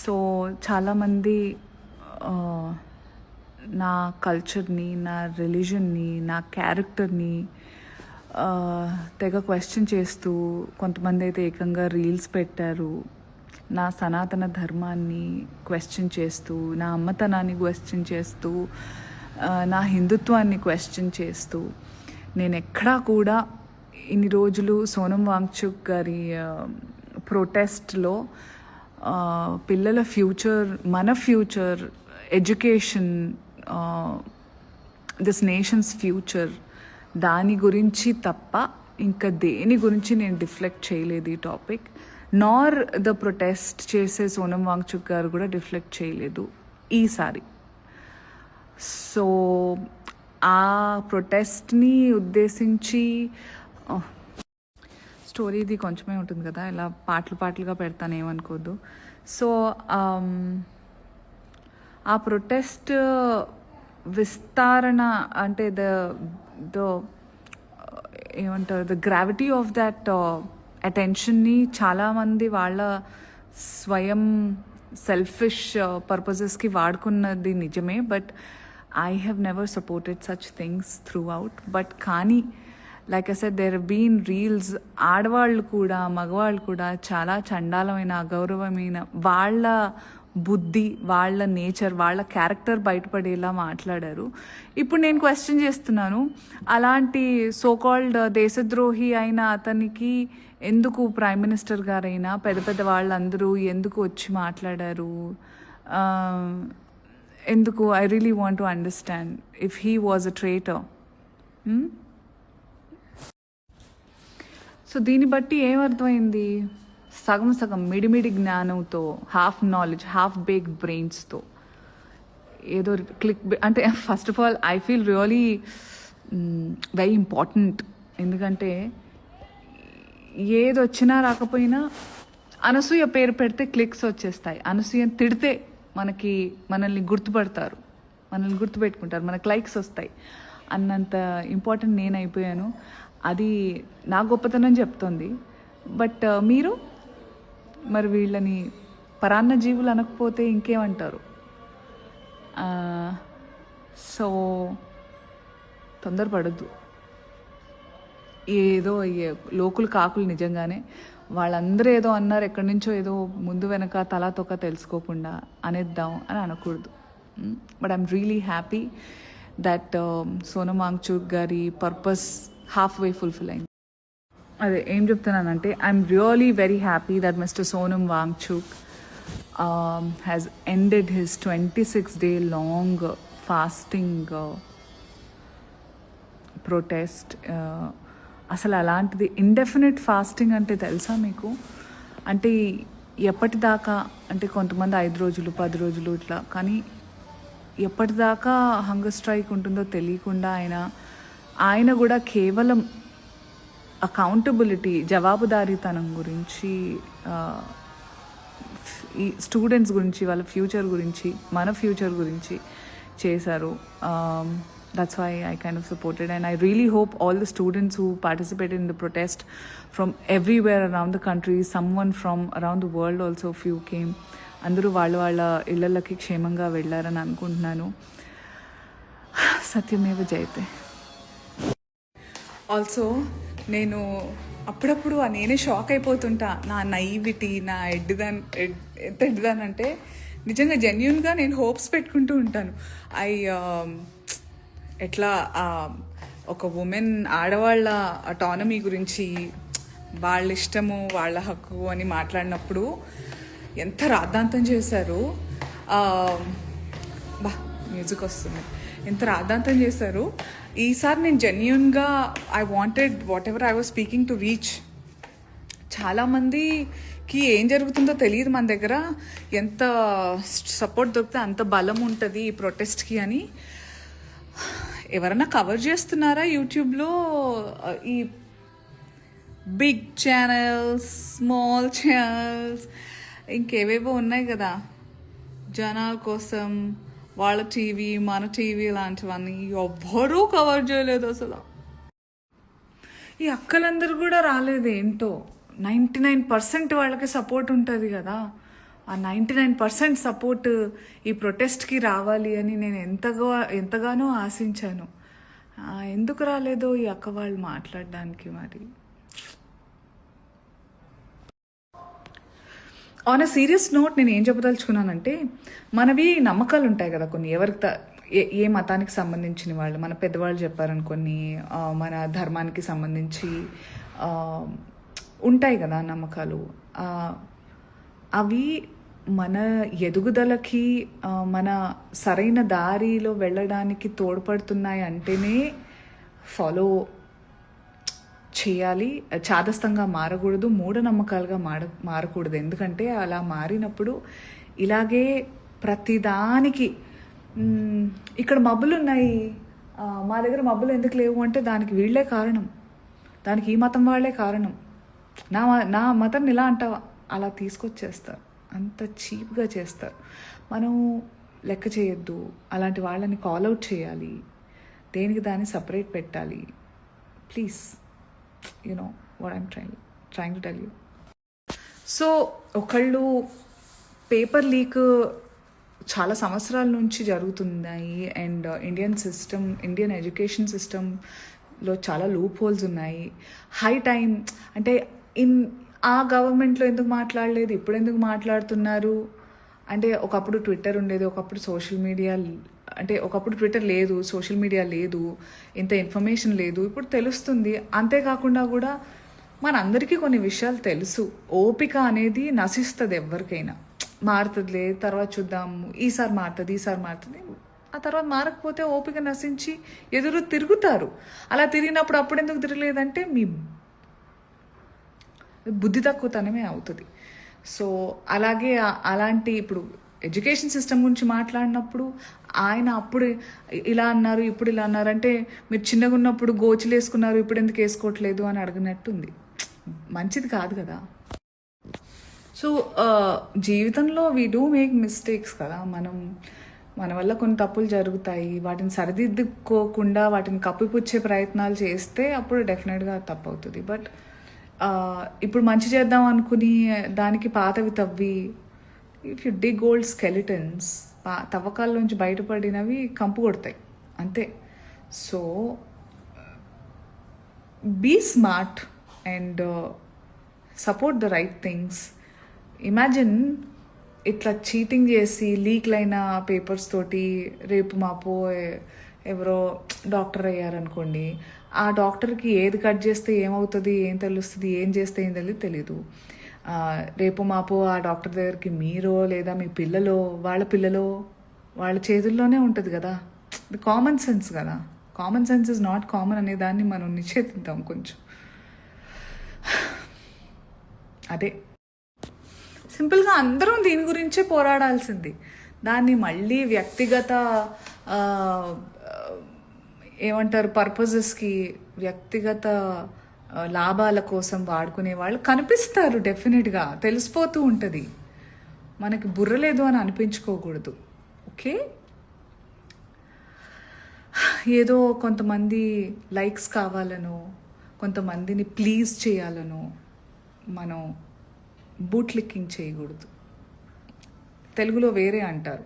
So చాలామంది నా కల్చర్ని, నా రిలీజన్ని, నా క్యారెక్టర్ని తెగ క్వశ్చన్ చేస్తూ, కొంతమంది అయితే ఏకంగా రీల్స్ పెట్టారు. నా సనాతన ధర్మాన్ని క్వశ్చన్ చేస్తూ, నా అమ్మతనాన్ని క్వశ్చన్ చేస్తూ, నా హిందుత్వాన్ని క్వశ్చన్ చేస్తూ, నేను ఎక్కడా కూడా ఇన్ని రోజులు సోనం వాంగ్చుక్ గారి ప్రొటెస్ట్లో పిల్లల ఫ్యూచర్, మన future, education, this nations future, దాని గురించి తప్ప ఇంకా దేని గురించి నేను డిఫ్లెక్ట్ చేయలేదు ఈ టాపిక్. నార్ ద ప్రొటెస్ట్ చేసే సోనం వాంగ్చుక్ గారు కూడా డిఫ్లెక్ట్ చేయలేదు ఈసారి. సో ఆ ప్రొటెస్ట్ని ఉద్దేశించి స్టోరీది కొంచెమే ఉంటుంది కదా, ఇలా పాటలుగా పెడతాను, ఏమనుకోద్దు. సో ఆ ప్రొటెస్ట్ విస్తారణ అంటే ద ఏమంటారు, ద గ్రావిటీ ఆఫ్ దట్ అటెన్షన్ని చాలామంది వాళ్ళ స్వయం సెల్ఫిష్ పర్పసెస్కి వాడుకున్నది నిజమే. But I have never supported such things throughout. But కానీ like I said, there been reels, ఆడవాళ్ళు కూడా మగవాళ్ళు కూడా చాలా చండాలమైన, అగౌరవమైన, వాళ్ళ బుద్ధి, వాళ్ళ నేచర్, వాళ్ళ క్యారెక్టర్ బయటపడేలా మాట్లాడారు. ఇప్పుడు నేను క్వశ్చన్ చేస్తున్నాను, అలాంటి సోకాల్డ్ దేశద్రోహి అయిన అతనికి ఎందుకు ప్రైమ్ మినిస్టర్ గారైనా పెద్ద వాళ్ళందరూ ఎందుకు వచ్చి మాట్లాడారు? ఎందుకు? I really want to understand if he was a traitor. So దీన్ని బట్టి ఏమర్థమైంది? సగం మిడిమిడి జ్ఞానంతో, హాఫ్ నాలెడ్జ్, హాఫ్ బేక్డ్ బ్రెయిన్స్తో ఏదో క్లిక్ అంటే, first of all I feel really very important. ఎందుకంటే ఏది వచ్చినా రాకపోయినా అనసూయ పేరు పెడితే క్లిక్స్ వచ్చేస్తాయి. అనసూయని తిడితే మనల్ని గుర్తుపడతారు, మనల్ని గుర్తుపెట్టుకుంటారు, మనకు లైక్స్ వస్తాయి అన్నంత ఇంపార్టెంట్ నేను అయిపోయాను. అది నా గొప్పతనం చెప్తోంది. బట్ మీరు మరి వీళ్ళని పరాన్న జీవులు అనకపోతే ఇంకేమంటారు? సో తొందరపడద్దు. ఏదో లోకులు కాకులు నిజంగానే వాళ్ళందరూ ఏదో అన్నారు, ఎక్కడి నుంచో ఏదో ముందు వెనక తలా తొక్క తెలుసుకోకుండా అనేద్దాం అని అనకూడదు. But I'm really happy that Sonam Wangchuk గారి పర్పస్ హాఫ్ వే ఫుల్ఫిల్ అయింది. అదే ఏం చెప్తున్నానంటే, I'm really very happy that mister Sonam Wangchuk has ended his 26-day long fasting protest. అసలు అలాంటిది ఇండెఫినెట్ ఫాస్టింగ్ అంటే తెలుసా మీకు? అంటే ఎప్పటిదాకా అంటే కొంతమంది 5 రోజులు 10 రోజులు ఇట్లా, కానీ ఎప్పటిదాకా హంగర్ స్ట్రైక్ ఉంటుందో తెలియకుండా ఆయన కూడా కేవలం అకౌంటబిలిటీ, జవాబుదారీతనం గురించి, ఈ స్టూడెంట్స్ గురించి, వాళ్ళ ఫ్యూచర్ గురించి, మన ఫ్యూచర్ గురించి చేశారు. That's why I kind of supported, and I really hope all the students who participated in the protest from everywhere around the country, someone from around the world also, few came, అందరూ వాళ్ళ ఇళ్ళకి క్షేమంగా వెళ్ళారని అనుకుంటున్నాను. సత్యమేవ జయతే. Also నేను అప్పుడప్పుడు నేనే షాక్ అయిపోతుంటా, నా నైవిటీ, నా ఎంత ఎడ్దానంటే నిజంగా జెన్యున్గా నేను హోప్స్ పెట్టుకుంటూ ఉంటాను. ఎట్లా ఒక ఉమెన్, ఆడవాళ్ళ అటానమీ గురించి, వాళ్ళ ఇష్టము, వాళ్ళ హక్కు అని మాట్లాడినప్పుడు ఎంత రాద్ధాంతం చేశారు. మ్యూజిక్ వస్తుంది. ఎంత రాద్ధాంతం చేశారు. ఈసారి నేను జెన్యున్గా I wanted what ever I was speaking to reach. చాలామందికి ఏం జరుగుతుందో తెలియదు మన దగ్గర, ఎంత సపోర్ట్ దొరికితే అంత బలం ఉంటుంది ఈ ప్రొటెస్ట్కి అని. ఎవరన్నా కవర్ చేస్తున్నారా యూట్యూబ్లో? ఈ బిగ్ ఛానల్స్, స్మాల్ ఛానల్స్, ఇంకేవేవో ఉన్నాయి కదా జనాల కోసం, వాళ్ళ టీవీ, మన టీవీ లాంటివన్నీ ఎవ్వరూ కవర్ చేయలేదు అసలు. ఈ అక్కలందరూ కూడా రాలేదు. ఏంటో 99% వాళ్ళకి సపోర్ట్ ఉంటుంది కదా, ఆ 99% సపోర్ట్ ఈ ప్రొటెస్ట్కి రావాలి అని నేను ఎంతగానో ఆశించాను. ఎందుకు రాలేదో ఈ అక్క వాళ్ళు మాట్లాడడానికి మరి. ఆన్ అ సీరియస్ నోట్ నేను ఏం చెప్పదలుచుకున్నానంటే, మనవి నమ్మకాలు ఉంటాయి కదా కొన్ని, ఎవరికి ఏ మతానికి సంబంధించిన వాళ్ళు, మన పెద్దవాళ్ళు చెప్పారని కొన్ని, మన ధర్మానికి సంబంధించి ఉంటాయి కదా నమ్మకాలు. అవి మన ఎదుగుదలకి, మన సరైన దారిలో వెళ్ళడానికి తోడ్పడుతున్నాయి అంటేనే ఫాలో చేయాలి. చాదస్తంగా మారకూడదు, మూఢనమ్మకాలుగా మారకూడదు. ఎందుకంటే అలా మారినప్పుడు ఇలాగే ప్రతిదానికి ఇక్కడ మబ్బులు ఉన్నాయి, మా దగ్గర మబ్బులు ఎందుకు లేవు అంటే దానికి వీళ్ళే కారణం, దానికి ఈ మతం వాళ్ళే కారణం, నా మతం ఇలా అంటావా, అలా తీసుకొచ్చేస్తారు. అంత చీప్గా చేస్తారు. మనం లెక్క చేయొద్దు, అలాంటి వాళ్ళని కాల్అవుట్ చేయాలి, దేనికి దాన్ని సపరేట్ పెట్టాలి. Please, you know what I'm trying to tell you. So ఒకళ్ళు పేపర్ లీక్ చాలా సంవత్సరాల నుంచి జరుగుతున్నాయి. అండ్ ఇండియన్ ఎడ్యుకేషన్ సిస్టంలో చాలా లూప్ హోల్స్ ఉన్నాయి. హై టైం అంటే ఆ గవర్నమెంట్లో ఎందుకు మాట్లాడలేదు, ఇప్పుడు ఎందుకు మాట్లాడుతున్నారు అంటే, ఒకప్పుడు ట్విట్టర్ ఉండేది, ఒకప్పుడు సోషల్ మీడియా, అంటే ఒకప్పుడు ట్విట్టర్ లేదు, సోషల్ మీడియా లేదు, ఇంత ఇన్ఫర్మేషన్ లేదు, ఇప్పుడు తెలుస్తుంది. అంతేకాకుండా కూడా మనందరికీ కొన్ని విషయాలు తెలుసు. ఓపిక అనేది నశిస్తుంది ఎవరికైనా. మారుతుందిలే, తర్వాత చూద్దాము, ఈసారి మారుతుంది. ఆ తర్వాత మారకపోతే ఓపిక నశించి ఎదురు తిరుగుతారు. అలా తిరిగినప్పుడు అప్పుడు ఎందుకు తిరగలేదంటే మీ బుద్ధి తక్కువతనమే అవుతుంది. సో అలాగే అలాంటి ఇప్పుడు ఎడ్యుకేషన్ సిస్టమ్ గురించి మాట్లాడినప్పుడు ఆయన అప్పుడు ఇలా అన్నారు, ఇప్పుడు ఇలా అన్నారు అంటే, మీరు చిన్నగా ఉన్నప్పుడు గోచులు వేసుకున్నారు, ఇప్పుడు ఎందుకు వేసుకోవట్లేదు అని అడిగినట్టుంది. మంచిది కాదు కదా. సో జీవితంలో వీ డూ మేక్ మిస్టేక్స్ కదా. మన వల్ల కొన్ని తప్పులు జరుగుతాయి. వాటిని సరిదిద్దుకోకుండా వాటిని కప్పిపుచ్చే ప్రయత్నాలు చేస్తే అప్పుడు డెఫినెట్గా తప్పు అవుతుంది. బట్ ఇప్పుడు మంచి చేద్దాం అనుకుని దానికి పాతవి తవ్వి, if you dig old skeletons, తవ్వకాల్లోంచి బయటపడినవి కంపు కొడతాయి అంతే. So be smart and support the right things. Imagine ఇట్లా చీటింగ్ చేసి లీక్లైన పేపర్స్ తోటి రేపు మాపో ఎవరో డాక్టర్ అయ్యారనుకోండి, ఆ డాక్టర్కి ఏది కట్ చేస్తే ఏమవుతుంది, ఏం తెలుస్తుంది, ఏం చేస్తే ఏం తెలీదు. రేపు మాపో ఆ డాక్టర్ దగ్గరికి మీరో లేదా మీ పిల్లలో వాళ్ళ చేతుల్లోనే ఉంటుంది కదా. కామన్ సెన్స్ కదా. Common sense is not common అనే దాన్ని మనం నిషేధిద్దాం కొంచెం. అదే సింపుల్గా అందరం దీని గురించే పోరాడాల్సింది. దాన్ని మళ్ళీ వ్యక్తిగత ఏమంటారు పర్పసెస్కి, వ్యక్తిగత లాభాల కోసం వాడుకునే వాళ్ళు కనిపిస్తారు. డెఫినెట్గా తెలిసిపోతూ ఉంటుంది. మనకి బుర్ర లేదు అని అనిపించుకోకూడదు. ఓకే, ఏదో కొంతమంది లైక్స్ కావాలనో, కొంతమందిని ప్లీజ్ చేయాలనో మనం బూట్లిక్కింగ్ చేయకూడదు. తెలుగులో వేరే అంటారు.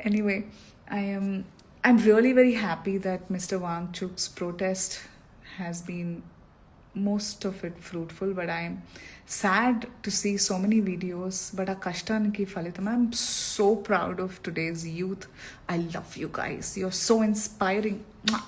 Anyway, I'm really very happy that Mr. Wangchuk's protest has been most of it fruitful, but I'm sad to see so many videos, but our kashtaniki phalitam. I'm so proud of today's youth. I love you guys. You're so inspiring. Mwah.